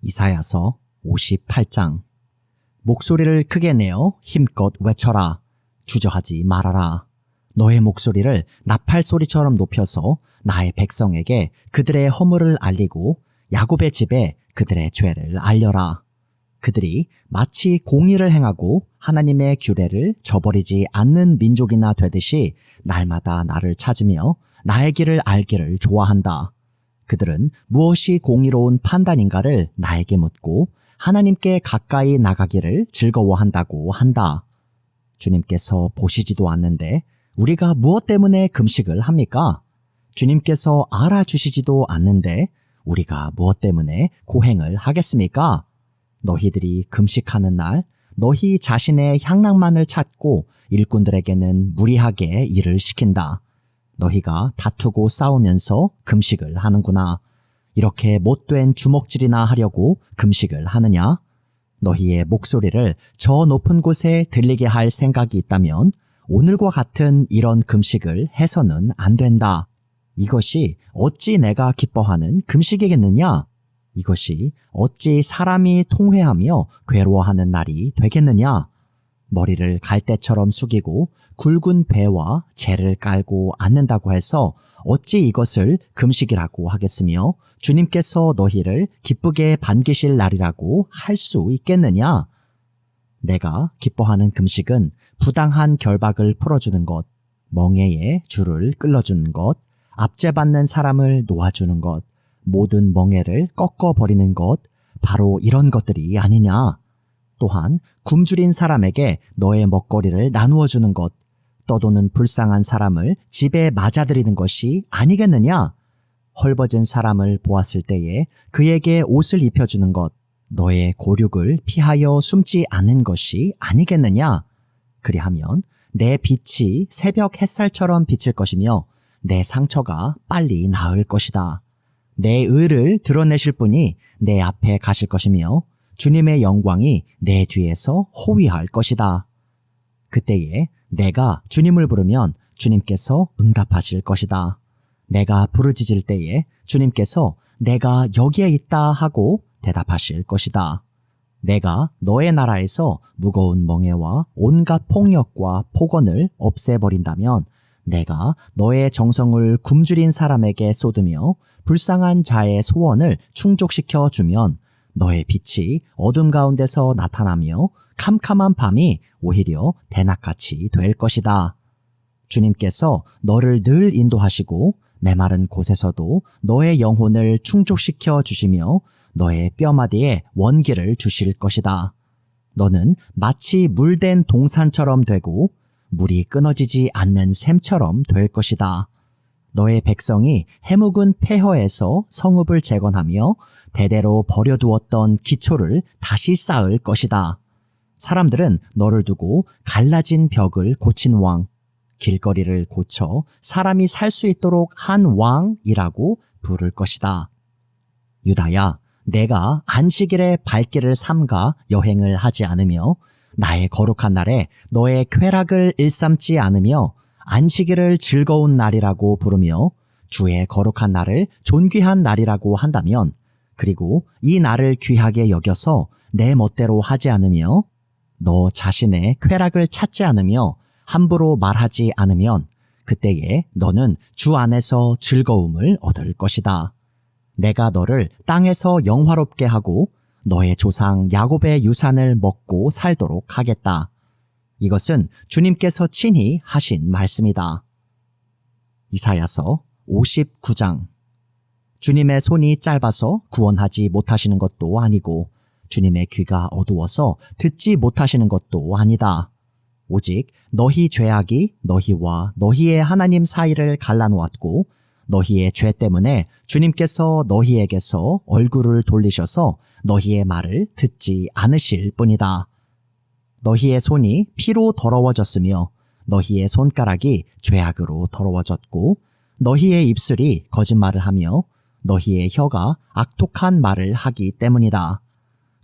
이사야서 58장. 목소리를 크게 내어 힘껏 외쳐라. 주저하지 말아라. 너의 목소리를 나팔 소리처럼 높여서 나의 백성에게 그들의 허물을 알리고 야곱의 집에 그들의 죄를 알려라. 그들이 마치 공의를 행하고 하나님의 규례를 저버리지 않는 민족이나 되듯이 날마다 나를 찾으며 나의 길을 알기를 좋아한다. 그들은 무엇이 공의로운 판단인가를 나에게 묻고 하나님께 가까이 나가기를 즐거워한다고 한다. 주님께서 보시지도 않는데 우리가 무엇 때문에 금식을 합니까? 주님께서 알아주시지도 않는데 우리가 무엇 때문에 고행을 하겠습니까? 너희들이 금식하는 날 너희 자신의 향락만을 찾고 일꾼들에게는 무리하게 일을 시킨다. 너희가 다투고 싸우면서 금식을 하는구나. 이렇게 못된 주먹질이나 하려고 금식을 하느냐? 너희의 목소리를 저 높은 곳에 들리게 할 생각이 있다면 오늘과 같은 이런 금식을 해서는 안 된다. 이것이 어찌 내가 기뻐하는 금식이겠느냐? 이것이 어찌 사람이 통회하며 괴로워하는 날이 되겠느냐? 머리를 갈대처럼 숙이고 굵은 배와 재를 깔고 앉는다고 해서 어찌 이것을 금식이라고 하겠으며 주님께서 너희를 기쁘게 반기실 날이라고 할 수 있겠느냐? 내가 기뻐하는 금식은 부당한 결박을 풀어주는 것, 멍에의 줄을 끌어주는 것, 압제받는 사람을 놓아주는 것, 모든 멍에를 꺾어버리는 것, 바로 이런 것들이 아니냐? 또한 굶주린 사람에게 너의 먹거리를 나누어 주는 것, 떠도는 불쌍한 사람을 집에 맞아들이는 것이 아니겠느냐? 헐벗은 사람을 보았을 때에 그에게 옷을 입혀주는 것, 너의 고륙을 피하여 숨지 않는 것이 아니겠느냐? 그리하면 내 빛이 새벽 햇살처럼 비칠 것이며 내 상처가 빨리 나을 것이다. 내 의를 드러내실 분이 내 앞에 가실 것이며 주님의 영광이 내 뒤에서 호위할 것이다. 그때에 내가 주님을 부르면 주님께서 응답하실 것이다. 내가 부르짖을 때에 주님께서 내가 여기에 있다 하고 대답하실 것이다. 내가 너의 나라에서 무거운 멍에와 온갖 폭력과 폭언을 없애버린다면 내가 너의 정성을 굶주린 사람에게 쏟으며 불쌍한 자의 소원을 충족시켜 주면 너의 빛이 어둠 가운데서 나타나며 캄캄한 밤이 오히려 대낮같이 될 것이다. 주님께서 너를 늘 인도하시고 메마른 곳에서도 너의 영혼을 충족시켜 주시며 너의 뼈마디에 원기를 주실 것이다. 너는 마치 물된 동산처럼 되고 물이 끊어지지 않는 샘처럼 될 것이다. 너의 백성이 해묵은 폐허에서 성읍을 재건하며 대대로 버려두었던 기초를 다시 쌓을 것이다. 사람들은 너를 두고 갈라진 벽을 고친 왕, 길거리를 고쳐 사람이 살 수 있도록 한 왕이라고 부를 것이다. 유다야, 내가 안식일에 발길을 삼가 여행을 하지 않으며 나의 거룩한 날에 너의 쾌락을 일삼지 않으며 안식일을 즐거운 날이라고 부르며 주의 거룩한 날을 존귀한 날이라고 한다면, 그리고 이 날을 귀하게 여겨서 내 멋대로 하지 않으며 너 자신의 쾌락을 찾지 않으며 함부로 말하지 않으면 그때에 너는 주 안에서 즐거움을 얻을 것이다. 내가 너를 땅에서 영화롭게 하고 너의 조상 야곱의 유산을 먹고 살도록 하겠다. 이것은 주님께서 친히 하신 말씀이다. 이사야서 59장. 주님의 손이 짧아서 구원하지 못하시는 것도 아니고 주님의 귀가 어두워서 듣지 못하시는 것도 아니다. 오직 너희 죄악이 너희와 너희의 하나님 사이를 갈라놓았고 너희의 죄 때문에 주님께서 너희에게서 얼굴을 돌리셔서 너희의 말을 듣지 않으실 뿐이다. 너희의 손이 피로 더러워졌으며 너희의 손가락이 죄악으로 더러워졌고 너희의 입술이 거짓말을 하며 너희의 혀가 악독한 말을 하기 때문이다.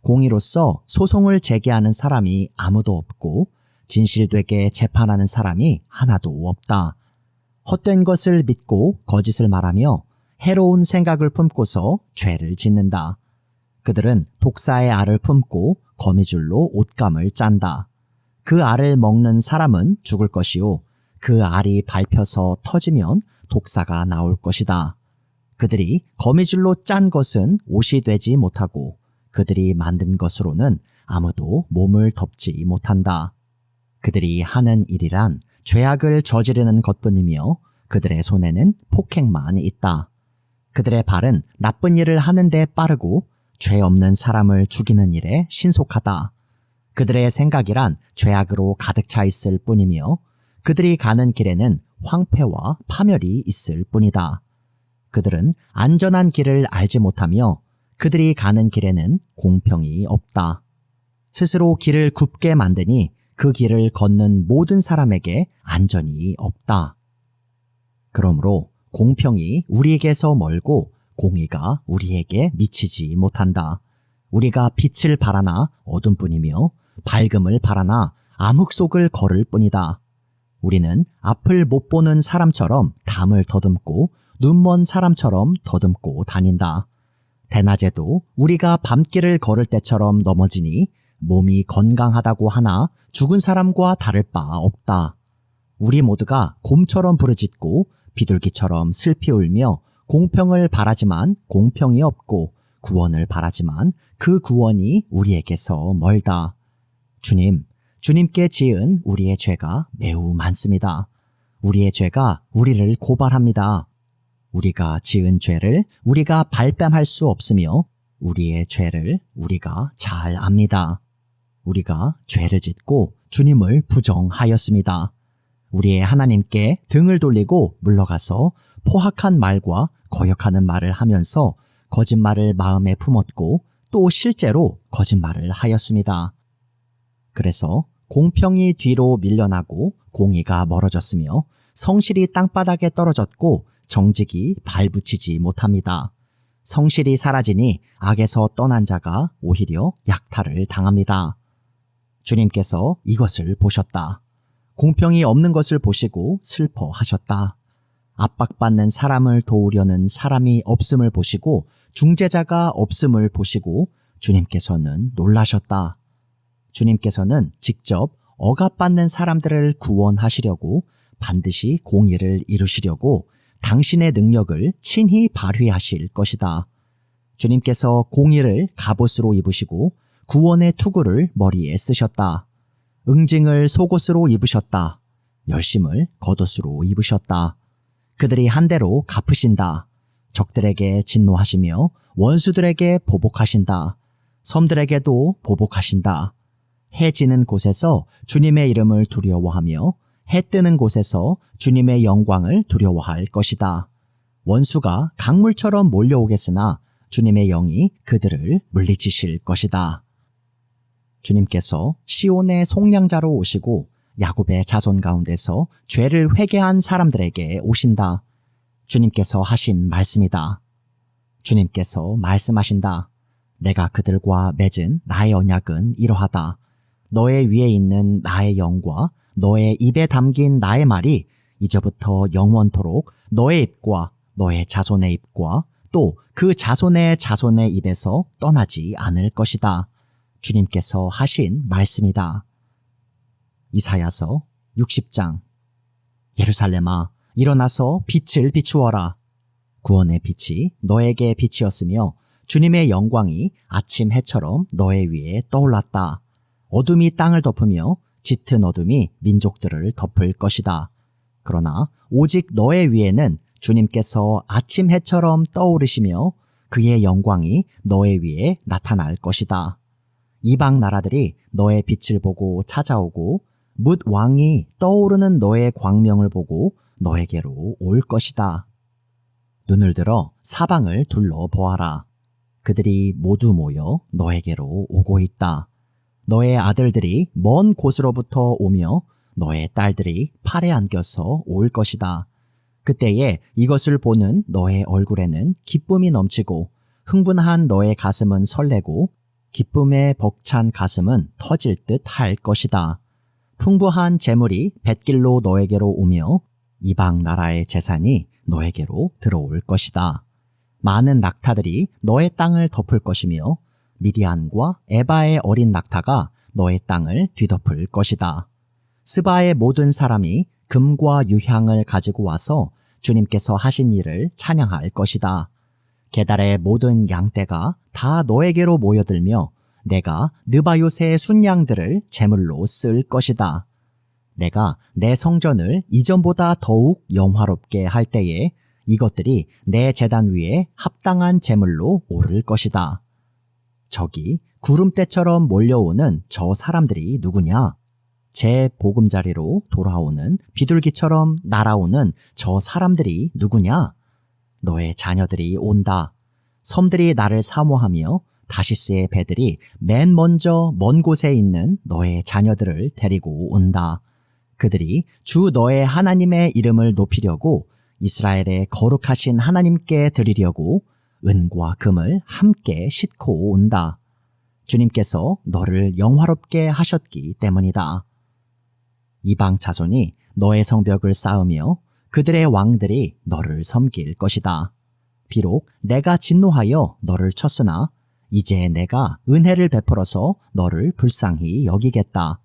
공의로서 소송을 제기하는 사람이 아무도 없고 진실되게 재판하는 사람이 하나도 없다. 헛된 것을 믿고 거짓을 말하며 해로운 생각을 품고서 죄를 짓는다. 그들은 독사의 알을 품고 거미줄로 옷감을 짠다. 그 알을 먹는 사람은 죽을 것이요. 그 알이 밟혀서 터지면 독사가 나올 것이다. 그들이 거미줄로 짠 것은 옷이 되지 못하고 그들이 만든 것으로는 아무도 몸을 덮지 못한다. 그들이 하는 일이란 죄악을 저지르는 것뿐이며 그들의 손에는 폭행만 있다. 그들의 발은 나쁜 일을 하는 데 빠르고 죄 없는 사람을 죽이는 일에 신속하다. 그들의 생각이란 죄악으로 가득 차 있을 뿐이며 그들이 가는 길에는 황폐와 파멸이 있을 뿐이다. 그들은 안전한 길을 알지 못하며 그들이 가는 길에는 공평이 없다. 스스로 길을 굽게 만드니 그 길을 걷는 모든 사람에게 안전이 없다. 그러므로 공평이 우리에게서 멀고 공의가 우리에게 미치지 못한다. 우리가 빛을 바라나 어둠뿐이며 밝음을 바라나 암흑 속을 걸을 뿐이다. 우리는 앞을 못 보는 사람처럼 담을 더듬고 눈먼 사람처럼 더듬고 다닌다. 대낮에도 우리가 밤길을 걸을 때처럼 넘어지니 몸이 건강하다고 하나 죽은 사람과 다를 바 없다. 우리 모두가 곰처럼 부르짖고 비둘기처럼 슬피 울며 공평을 바라지만 공평이 없고 구원을 바라지만 그 구원이 우리에게서 멀다. 주님께 지은 우리의 죄가 매우 많습니다. 우리의 죄가 우리를 고발합니다. 우리가 지은 죄를 우리가 발뺌할 수 없으며 우리의 죄를 우리가 잘 압니다. 우리가 죄를 짓고 주님을 부정하였습니다. 우리의 하나님께 등을 돌리고 물러가서 포악한 말과 거역하는 말을 하면서 거짓말을 마음에 품었고 또 실제로 거짓말을 하였습니다. 그래서 공평이 뒤로 밀려나고 공의가 멀어졌으며 성실이 땅바닥에 떨어졌고 정직이 발붙이지 못합니다. 성실이 사라지니 악에서 떠난 자가 오히려 약탈을 당합니다. 주님께서 이것을 보셨다. 공평이 없는 것을 보시고 슬퍼하셨다. 압박받는 사람을 도우려는 사람이 없음을 보시고 중재자가 없음을 보시고 주님께서는 놀라셨다. 주님께서는 직접 억압받는 사람들을 구원하시려고 반드시 공의를 이루시려고 당신의 능력을 친히 발휘하실 것이다. 주님께서 공의를 갑옷으로 입으시고 구원의 투구를 머리에 쓰셨다. 응징을 속옷으로 입으셨다. 열심을 겉옷으로 입으셨다. 그들이 한 대로 갚으신다. 적들에게 진노하시며 원수들에게 보복하신다. 섬들에게도 보복하신다. 해 지는 곳에서 주님의 이름을 두려워하며 해 뜨는 곳에서 주님의 영광을 두려워할 것이다. 원수가 강물처럼 몰려오겠으나 주님의 영이 그들을 물리치실 것이다. 주님께서 시온의 속량자로 오시고 야곱의 자손 가운데서 죄를 회개한 사람들에게 오신다. 주님께서 하신 말씀이다. 주님께서 말씀하신다. 내가 그들과 맺은 나의 언약은 이러하다. 너의 위에 있는 나의 영과 너의 입에 담긴 나의 말이 이제부터 영원토록 너의 입과 너의 자손의 입과 또 그 자손의 자손의 입에서 떠나지 않을 것이다. 주님께서 하신 말씀이다. 이사야서 60장. 예루살렘아, 일어나서 빛을 비추어라. 구원의 빛이 너에게 빛이었으며 주님의 영광이 아침 해처럼 너의 위에 떠올랐다. 어둠이 땅을 덮으며 짙은 어둠이 민족들을 덮을 것이다. 그러나 오직 너의 위에는 주님께서 아침 해처럼 떠오르시며 그의 영광이 너의 위에 나타날 것이다. 이방 나라들이 너의 빛을 보고 찾아오고 뭇 왕이 떠오르는 너의 광명을 보고 너에게로 올 것이다. 눈을 들어 사방을 둘러보아라. 그들이 모두 모여 너에게로 오고 있다. 너의 아들들이 먼 곳으로부터 오며 너의 딸들이 팔에 안겨서 올 것이다. 그때에 이것을 보는 너의 얼굴에는 기쁨이 넘치고 흥분한 너의 가슴은 설레고 기쁨에 벅찬 가슴은 터질 듯 할 것이다. 풍부한 재물이 뱃길로 너에게로 오며 이방 나라의 재산이 너에게로 들어올 것이다. 많은 낙타들이 너의 땅을 덮을 것이며 미디안과 에바의 어린 낙타가 너의 땅을 뒤덮을 것이다. 스바의 모든 사람이 금과 유향을 가지고 와서 주님께서 하신 일을 찬양할 것이다. 게달의 모든 양떼가 다 너에게로 모여들며 내가 느바요새의 순양들을 제물로 쓸 것이다. 내가 내 성전을 이전보다 더욱 영화롭게 할 때에 이것들이 내 제단 위에 합당한 제물로 오를 것이다. 저기 구름대처럼 몰려오는 저 사람들이 누구냐? 제 보금자리로 돌아오는 비둘기처럼 날아오는 저 사람들이 누구냐? 너의 자녀들이 온다. 섬들이 나를 사모하며 다시스의 배들이 맨 먼저 먼 곳에 있는 너의 자녀들을 데리고 온다. 그들이 주 너의 하나님의 이름을 높이려고 이스라엘의 거룩하신 하나님께 드리려고 은과 금을 함께 싣고 온다. 주님께서 너를 영화롭게 하셨기 때문이다. 이방 자손이 너의 성벽을 쌓으며 그들의 왕들이 너를 섬길 것이다. 비록 내가 진노하여 너를 쳤으나 이제 내가 은혜를 베풀어서 너를 불쌍히 여기겠다.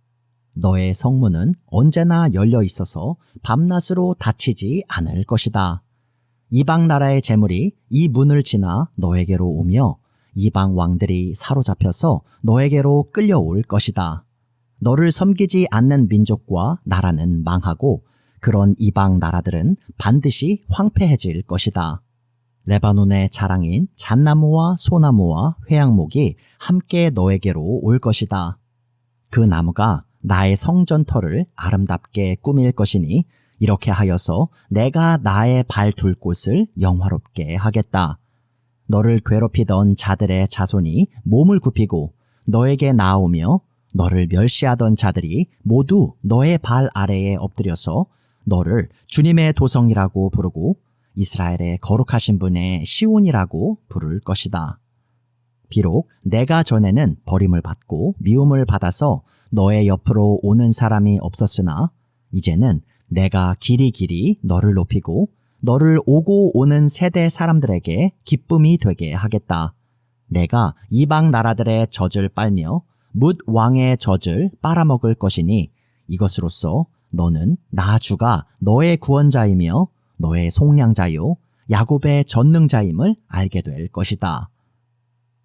너의 성문은 언제나 열려 있어서 밤낮으로 닫히지 않을 것이다. 이방 나라의 재물이 이 문을 지나 너에게로 오며 이방 왕들이 사로잡혀서 너에게로 끌려올 것이다. 너를 섬기지 않는 민족과 나라는 망하고 그런 이방 나라들은 반드시 황폐해질 것이다. 레바논의 자랑인 잣나무와 소나무와 회양목이 함께 너에게로 올 것이다. 그 나무가 나의 성전터를 아름답게 꾸밀 것이니 이렇게 하여서 내가 나의 발 둘 곳을 영화롭게 하겠다. 너를 괴롭히던 자들의 자손이 몸을 굽히고 너에게 나아오며 너를 멸시하던 자들이 모두 너의 발 아래에 엎드려서 너를 주님의 도성이라고 부르고 이스라엘의 거룩하신 분의 시온이라고 부를 것이다. 비록 내가 전에는 버림을 받고 미움을 받아서 너의 옆으로 오는 사람이 없었으나 이제는 내가 길이 너를 높이고 너를 오고 오는 세대 사람들에게 기쁨이 되게 하겠다. 내가 이방 나라들의 젖을 빨며 뭇 왕의 젖을 빨아먹을 것이니 이것으로써 너는 나 주가 너의 구원자이며 너의 속량자요 야곱의 전능자임을 알게 될 것이다.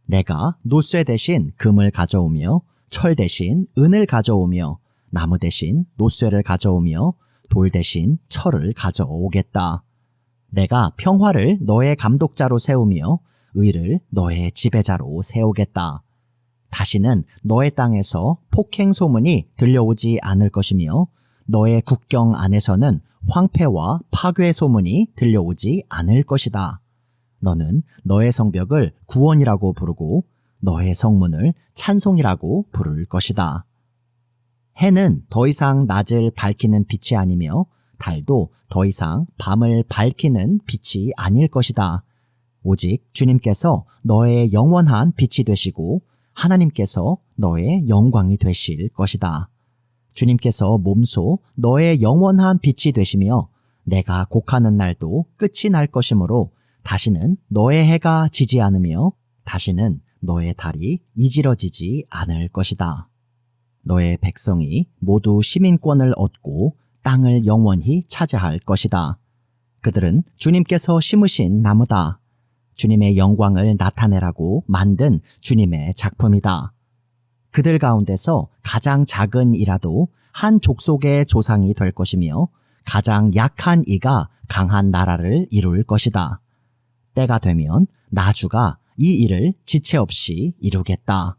내가 노쇠 대신 금을 가져오며 철 대신 은을 가져오며 나무 대신 노쇠를 가져오며 돌 대신 철을 가져오겠다. 내가 평화를 너의 감독자로 세우며 의를 너의 지배자로 세우겠다. 다시는 너의 땅에서 폭행 소문이 들려오지 않을 것이며 너의 국경 안에서는 황폐와 파괴 소문이 들려오지 않을 것이다. 너는 너의 성벽을 구원이라고 부르고 너의 성문을 찬송이라고 부를 것이다. 해는 더 이상 낮을 밝히는 빛이 아니며 달도 더 이상 밤을 밝히는 빛이 아닐 것이다. 오직 주님께서 너의 영원한 빛이 되시고 하나님께서 너의 영광이 되실 것이다. 주님께서 몸소 너의 영원한 빛이 되시며 내가 곡하는 날도 끝이 날 것이므로 다시는 너의 해가 지지 않으며 다시는 너의 달이 이지러지지 않을 것이다. 너의 백성이 모두 시민권을 얻고 땅을 영원히 차지할 것이다. 그들은 주님께서 심으신 나무다. 주님의 영광을 나타내라고 만든 주님의 작품이다. 그들 가운데서 가장 작은 이라도 한 족속의 조상이 될 것이며 가장 약한 이가 강한 나라를 이룰 것이다. 때가 되면 나 주가 이 일을 지체 없이 이루겠다.